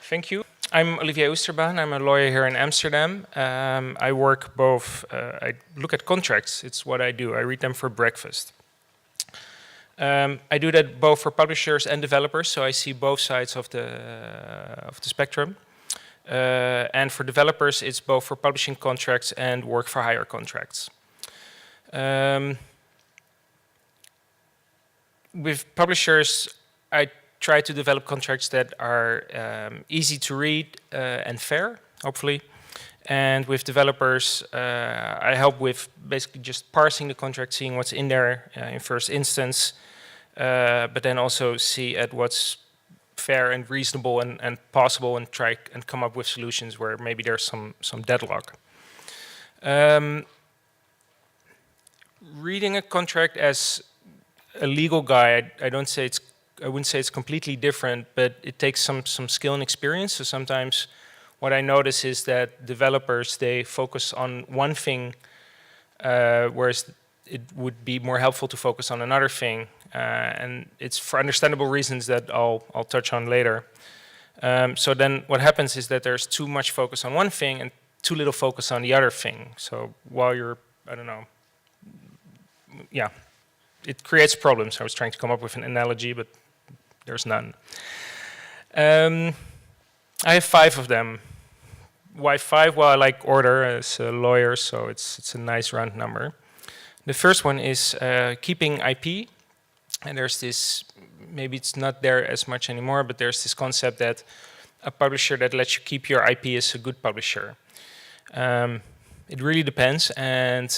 Thank you. I'm Olivier Oosterbaan. I'm a lawyer here in Amsterdam. I work both, I look at contracts. It's what I do. I read them for breakfast. I do that both for publishers and developers, so I see both sides of the spectrum. And for developers, it's both for publishing contracts and work for hire contracts. With publishers, I try to develop contracts that are easy to read and fair, hopefully. And with developers, I help with basically just parsing the contract, seeing what's in there in first instance, but then also see at what's fair and reasonable and possible, and try and come up with solutions where maybe there's some deadlock. Reading a contract as a legal guy, I wouldn't say it's completely different, but it takes some skill and experience. So sometimes what I notice is that developers, they focus on one thing, whereas it would be more helpful to focus on another thing. And it's for understandable reasons that I'll touch on later. So then what happens is that there's too much focus on one thing and too little focus on the other thing. So while you're, I don't know, yeah, it creates problems. I was trying to come up with an analogy, but there's none. I have 5 of them. Why 5? Well, I like order as a lawyer, so it's a nice round number. The first one is keeping IP. And there's this, maybe it's not there as much anymore, but there's this concept that a publisher that lets you keep your IP is a good publisher. It really depends, and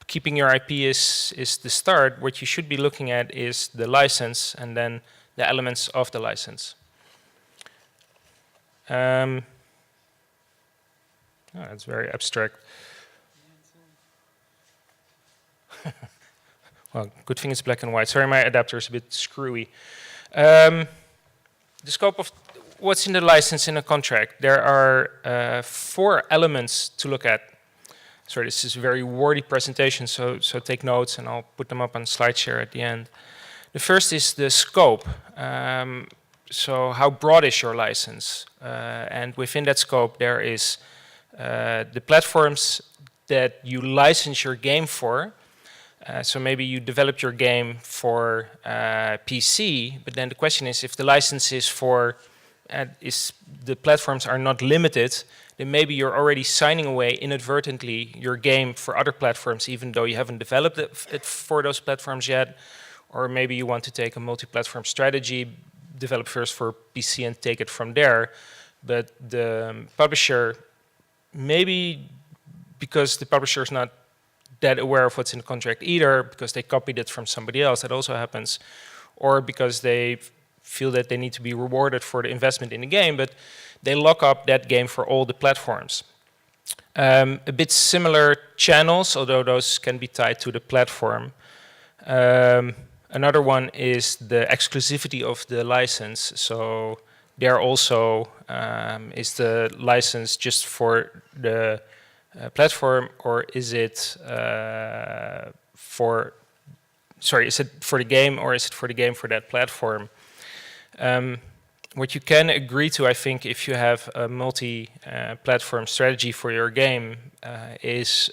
keeping your IP is the start. What you should be looking at is the license and then the elements of the license. That's very abstract. Well, good thing it's black and white. Sorry, my adapter is a bit screwy. The scope of what's in the license in a contract. There are 4 elements to look at. Sorry, this is a very wordy presentation, so take notes and I'll put them up on SlideShare at the end. The first is the scope. So how broad is your license? And within that scope, there is the platforms that you license your game for. So maybe you developed your game for PC, but then the question is if the license is for, the platforms are not limited, then maybe you're already signing away inadvertently your game for other platforms, even though you haven't developed it for those platforms yet. Or maybe you want to take a multi-platform strategy, develop first for PC and take it from there. But the publisher, maybe because the publisher is not that aware of what's in the contract either, because they copied it from somebody else, that also happens, or because they feel that they need to be rewarded for the investment in the game, but they lock up that game for all the platforms. A bit similar channels, although those can be tied to the platform. Another one is the exclusivity of the license. So there also is the license just for the platform, or is it is it for the game, or is it for the game for that platform? What you can agree to, I think, if you have a multi-platform strategy for your game is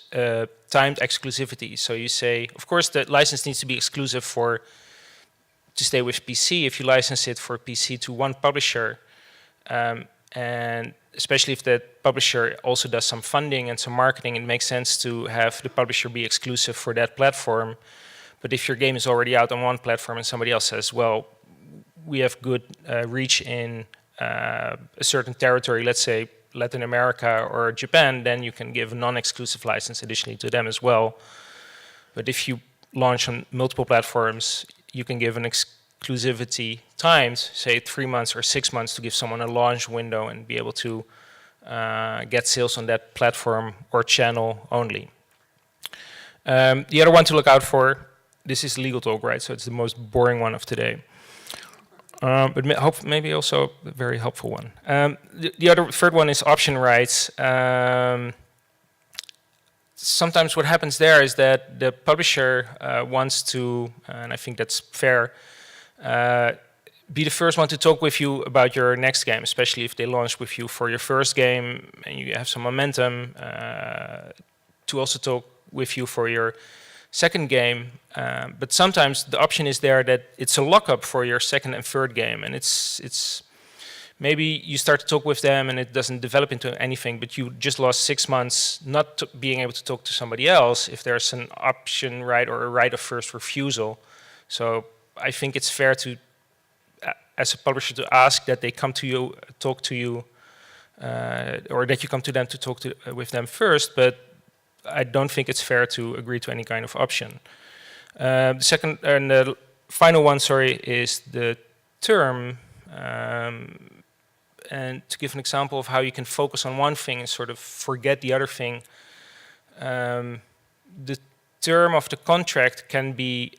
timed exclusivity. So you say, of course, the license needs to be exclusive to stay with PC. If you license it for PC to one publisher, and especially if that publisher also does some funding and some marketing, it makes sense to have the publisher be exclusive for that platform. But if your game is already out on one platform and somebody else says, well, we have good reach in a certain territory, let's say Latin America or Japan, then you can give a non-exclusive license additionally to them as well. But if you launch on multiple platforms, you can give an exclusivity timed, say 3 months or 6 months, to give someone a launch window and be able to get sales on that platform or channel only. The other one to look out for, this is legal talk, right? So it's the most boring one of today. But maybe also a very helpful one. The third one is option rights. Sometimes what happens there is that the publisher wants to, and I think that's fair, be the first one to talk with you about your next game, especially if they launch with you for your first game and you have some momentum, to also talk with you for your second game. But sometimes the option is there that it's a lockup for your second and third game, and it's maybe you start to talk with them and it doesn't develop into anything, but you just lost 6 months not being able to talk to somebody else if there's an option right or a right of first refusal. So I think it's fair to, as a publisher, to ask that they come to you, talk to you, or that you come to them to talk with them first, but I don't think it's fair to agree to any kind of option. The second and the final one, sorry, is the term. And to give an example of how you can focus on one thing and sort of forget the other thing, the term of the contract can be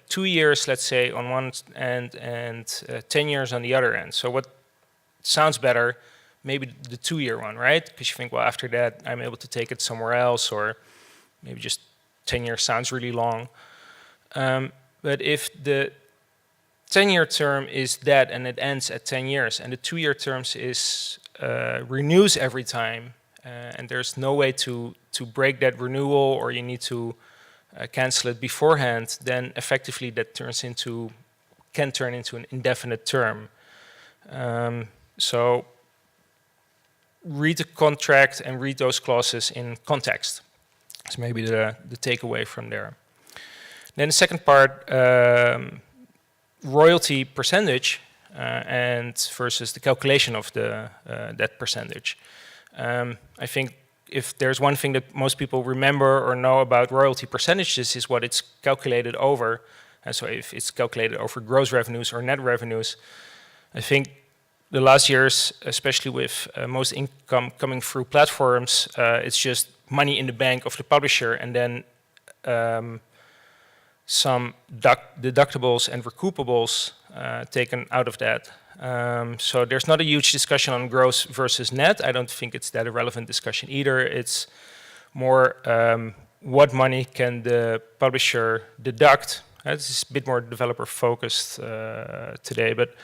2 years, let's say, on one end and 10 years on the other end. So what sounds better, maybe the 2-year one, right? Because you think, well, after that, I'm able to take it somewhere else, or maybe just 10 years sounds really long. But if the 10-year term is that and it ends at 10 years, and the 2-year terms is renews every time, and there's no way to break that renewal, or you need to cancel it beforehand, then effectively that can turn into an indefinite term. So read the contract and read those clauses in context. That's maybe the takeaway from there. Then the second part, royalty percentage and versus the calculation of that percentage. I think if there's one thing that most people remember or know about royalty percentages is what it's calculated over. And so if it's calculated over gross revenues or net revenues, I think the last years, especially with most income coming through platforms, it's just money in the bank of the publisher, and then some deductibles and recoupables taken out of that. So there's not a huge discussion on gross versus net. I don't think it's that a relevant discussion either. It's more what money can the publisher deduct. This is a bit more developer focused today, but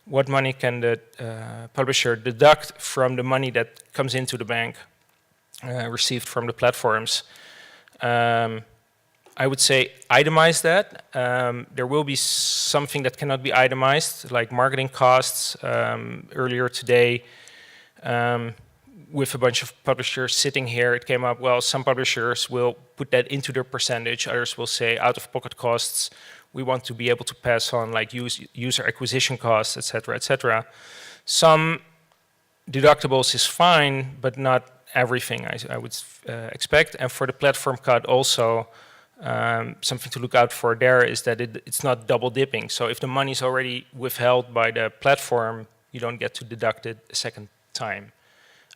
what money can the publisher deduct from the money that comes into the bank received from the platforms? I would say itemize that. There will be something that cannot be itemized, like marketing costs. Earlier today, with a bunch of publishers sitting here, it came up, well, some publishers will put that into their percentage. Others will say out-of-pocket costs. We want to be able to pass on like user acquisition costs, et cetera, et cetera. Some deductibles is fine, but not everything, I would expect. And for the platform cut also, something to look out for there is that it's not double dipping. So if the money is already withheld by the platform, you don't get to deduct it a second time.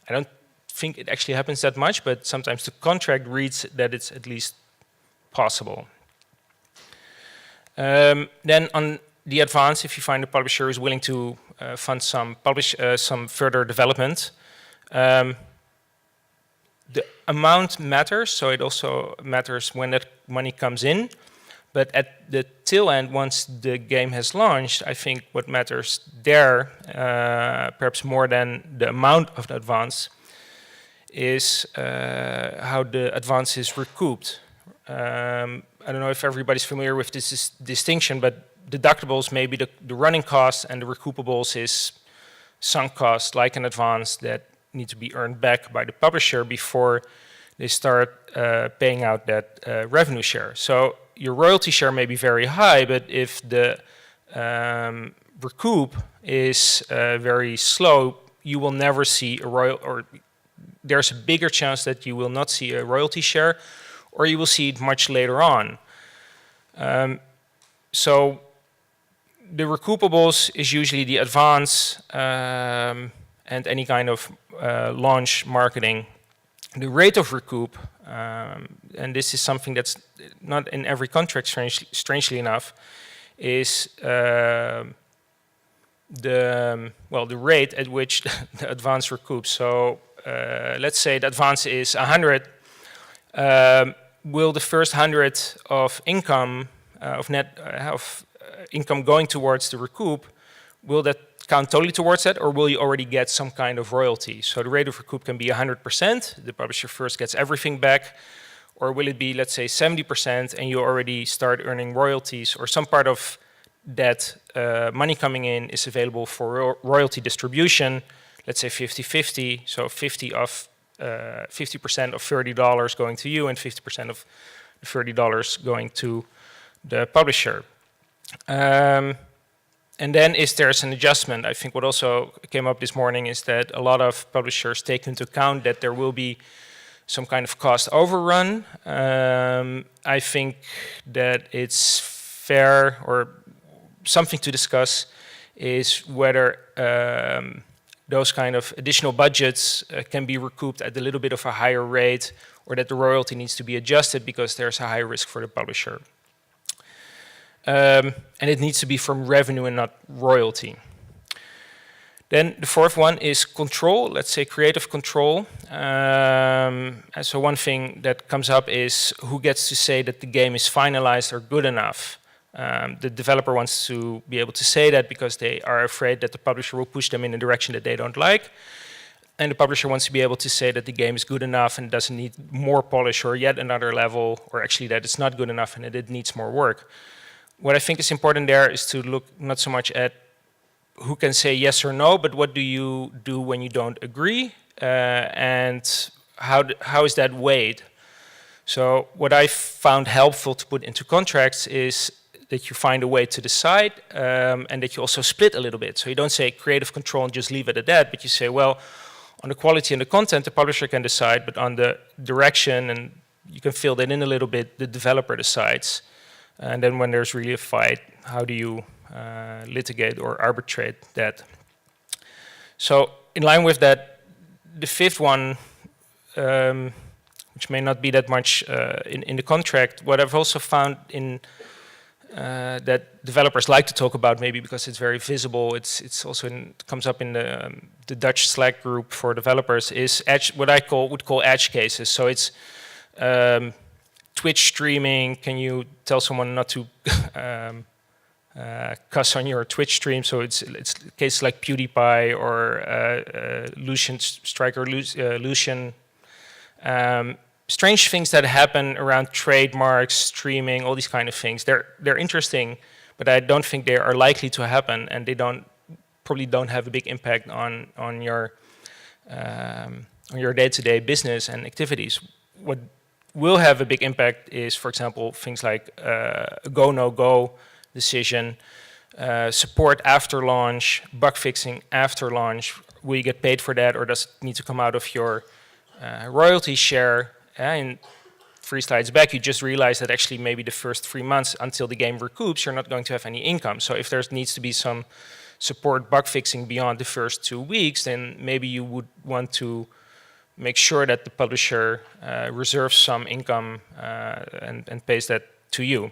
I don't think it actually happens that much, but sometimes the contract reads that it's at least possible. Then on the advance, if you find a publisher is willing to fund some further development, the amount matters, so it also matters when that money comes in. But at the tail end, once the game has launched, I think what matters there, perhaps more than the amount of the advance, is how the advance is recouped. I don't know if everybody's familiar with this distinction, but deductibles may be the running costs, and the recoupables is sunk costs, like an advance that need to be earned back by the publisher before they start paying out that revenue share. So your royalty share may be very high, but if the recoup is very slow, you will never see a or there's a bigger chance that you will not see a royalty share, or you will see it much later on. So the recoupables is usually the advance and any kind of launch marketing. The rate of recoup, and this is something that's not in every contract, strangely enough, is the rate at which the advance recoups. So let's say the advance is 100. Will the first 100 of income of income going towards the recoup, will that count totally towards that, or will you already get some kind of royalty? So the rate of recoup can be 100%, the publisher first gets everything back, or will it be, let's say, 70% and you already start earning royalties, or some part of that money coming in is available for royalty distribution, let's say 50-50, so 50% of $30 going to you and 50% of the $30 going to the publisher. And then is there's an adjustment. I think what also came up this morning is that a lot of publishers take into account that there will be some kind of cost overrun. I think that it's fair, or something to discuss, is whether those kind of additional budgets can be recouped at a little bit of a higher rate, or that the royalty needs to be adjusted because there's a high risk for the publisher. And it needs to be from revenue and not royalty. Then the fourth one is control, let's say creative control. And so one thing that comes up is who gets to say that the game is finalized or good enough. The developer wants to be able to say that because they are afraid that the publisher will push them in a direction that they don't like. And the publisher wants to be able to say that the game is good enough and doesn't need more polish or yet another level, or actually that it's not good enough and that it needs more work. What I think is important there is to look not so much at who can say yes or no, but what do you do when you don't agree, and how is that weighed? So what I found helpful to put into contracts is that you find a way to decide, and that you also split a little bit. So you don't say creative control and just leave it at that, but you say, well, on the quality and the content, the publisher can decide, but on the direction, and you can fill that in a little bit, the developer decides. And then when there's really a fight, how do you litigate or arbitrate that? So in line with that, the fifth one, which may not be that much in the contract, what I've also found in that developers like to talk about, maybe because it's very visible, it's also it comes up in the Dutch Slack group for developers, is edge, what I would call edge cases. So it's Twitch streaming. Can you tell someone not to cuss on your Twitch stream? So it's cases like PewDiePie or Lucian Striker, Lucian. Strange things that happen around trademarks, streaming, all these kind of things. They're interesting, but I don't think they are likely to happen, and they probably don't have a big impact on your day-to-day business and activities. What will have a big impact is, for example, things like a go, no-go decision, support after launch, bug fixing after launch. Will you get paid for that, or does it need to come out of your royalty share? In 3 slides back, you just realized that actually maybe the first 3 months until the game recoups, you're not going to have any income. So if there needs to be some support bug fixing beyond the first 2 weeks, then maybe you would want to make sure that the publisher reserves some income and pays that to you.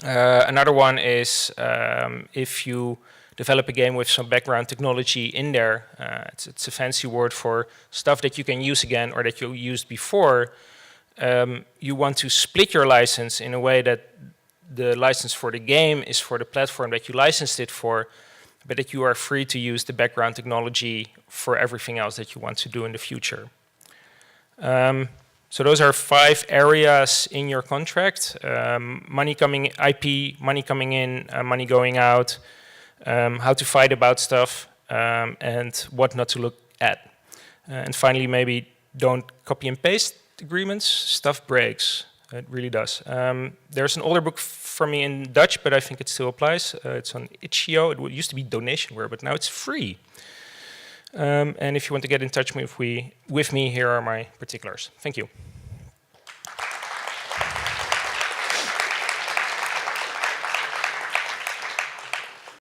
Another one is if you develop a game with some background technology in there, it's a fancy word for stuff that you can use again or that you used before, you want to split your license in a way that the license for the game is for the platform that you licensed it for, but that you are free to use the background technology for everything else that you want to do in the future. So those are 5 areas in your contract: money coming, IP, money coming in, money going out, how to fight about stuff, and what not to look at. And finally, maybe don't copy and paste agreements. Stuff breaks. It really does. There's an older book from me in Dutch, but I think it still applies. It's on itch.io. It used to be donationware, but now it's free. And if you want to get in touch with me, here are my particulars. Thank you.